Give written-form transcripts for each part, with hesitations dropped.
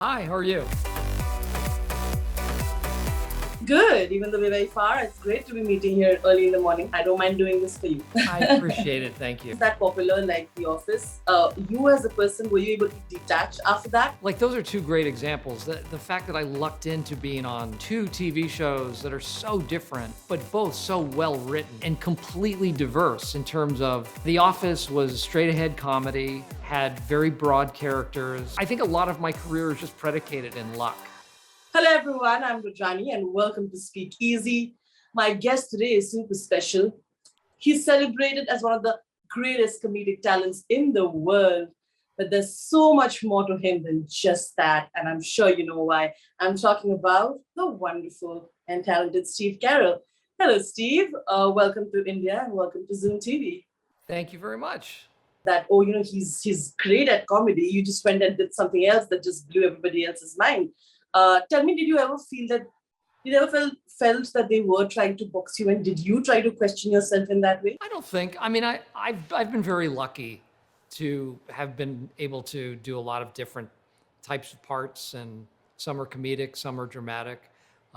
Hi, how are you? Good, even though we're very far, it's great to be meeting here early in the morning. I don't mind doing this for you. I appreciate it. Thank you. Is that popular like The Office? You as a person, were you able to detach after that? Like, those are two great examples. The fact that I lucked into being on two TV shows that are so different, but both so well written and completely diverse in terms of The Office was straight ahead comedy, had very broad characters. I think a lot of my career is just predicated in luck. Hello everyone, I'm Rajani and welcome to Speak Easy. My guest today is super special. He's celebrated as one of the greatest comedic talents in the world, but there's so much more to him than just that, and I'm sure you know why. I'm talking about the wonderful and talented Steve Carell. Hello, Steve. Welcome to India and welcome to Zoom TV. Thank you very much. That he's great at comedy. You just went and did something else that just blew everybody else's mind. Tell me, did you ever feel that? Did you ever felt that they were trying to box you, and did you try to question yourself in that way? I don't think. I mean, I've been very lucky to have been able to do a lot of different types of parts, and some are comedic, some are dramatic.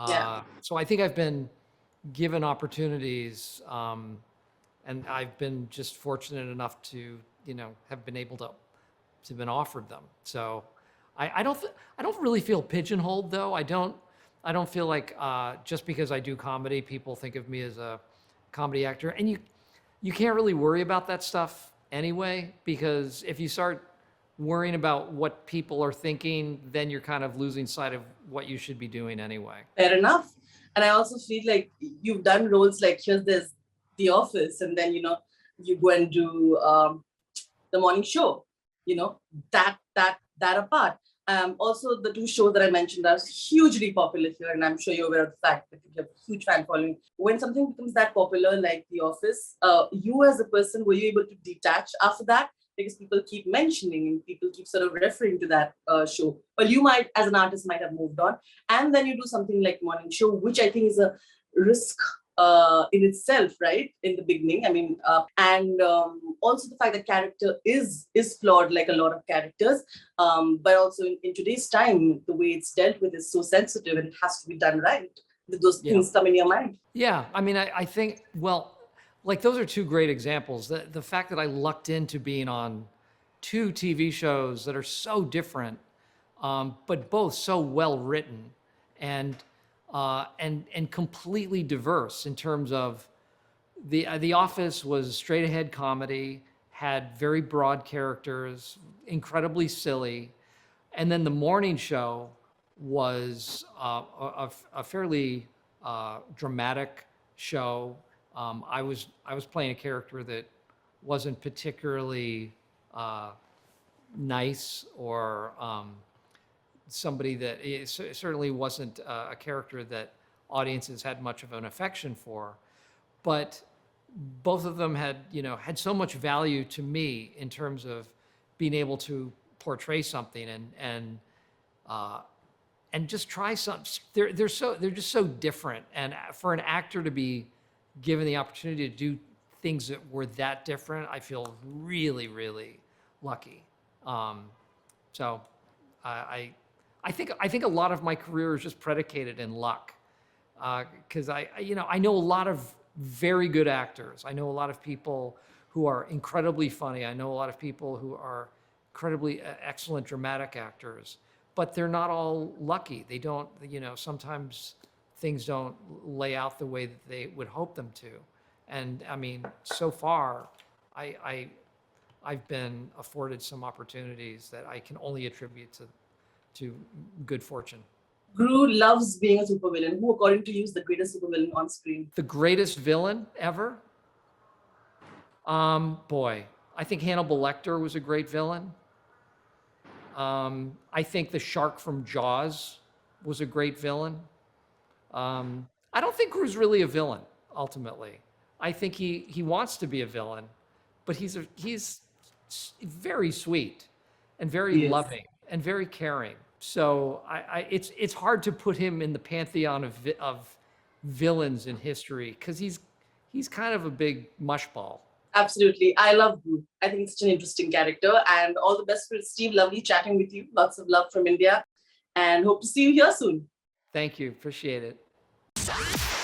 Yeah. So I think I've been given opportunities, and I've been just fortunate enough to, have been able to been offered them. So I don't really feel pigeonholed though. I don't feel like just because I do comedy, people think of me as a comedy actor, and you can't really worry about that stuff anyway, because if you start worrying about what people are thinking, then you're kind of losing sight of what you should be doing anyway. Fair enough. And I also feel like you've done roles like there's The Office, and then you go and do the morning show. That apart. Also, the two shows that I mentioned are hugely popular here, and I'm sure you're aware of the fact that you have a huge fan following. When something becomes that popular, like The Office, you as a person, were you able to detach after that? Because people keep mentioning and people keep sort of referring to that show. Well, you might, as an artist, might have moved on, and then you do something like morning show, which I think is a risk in itself, right? In the beginning, I mean, and also the fact that character is flawed, like a lot of characters. But also in today's time, the way it's dealt with is so sensitive, and it has to be done right. Those Yeah. things come in your mind. Yeah, I mean, I think, well, like, those are two great examples. The fact that I lucked into being on two TV shows that are so different, but both so well written and and completely diverse in terms of the Office was straight ahead comedy, had very broad characters, incredibly silly, and then the morning show was a fairly dramatic show. I was playing a character that wasn't particularly nice, or somebody that certainly wasn't a character that audiences had much of an affection for, but both of them had so much value to me in terms of being able to portray something uh, and just try some. They're just so different, and for an actor to be given the opportunity to do things that were that different, I feel really, really lucky. So I I think a lot of my career is just predicated in luck, because I know a lot of very good actors. I know a lot of people who are incredibly funny. I know a lot of people who are incredibly excellent dramatic actors, but they're not all lucky. They don't, sometimes things don't lay out the way that they would hope them to. And I mean, so far, I, I I've been afforded some opportunities that I can only attribute to good fortune. Gru loves being a supervillain. Who, according to you, is the greatest supervillain on screen? The greatest villain ever? Boy, I think Hannibal Lecter was a great villain. I think the shark from Jaws was a great villain. I don't think Gru's really a villain, ultimately. I think he wants to be a villain, but he's very sweet and very Yes. loving and very caring. So it's hard to put him in the pantheon of villains in history, because he's kind of a big mushball. Absolutely. I love Gru. I think it's such an interesting character. And all the best for Steve. Lovely chatting with you. Lots of love from India. and hope to see you here soon. Thank you. Appreciate it.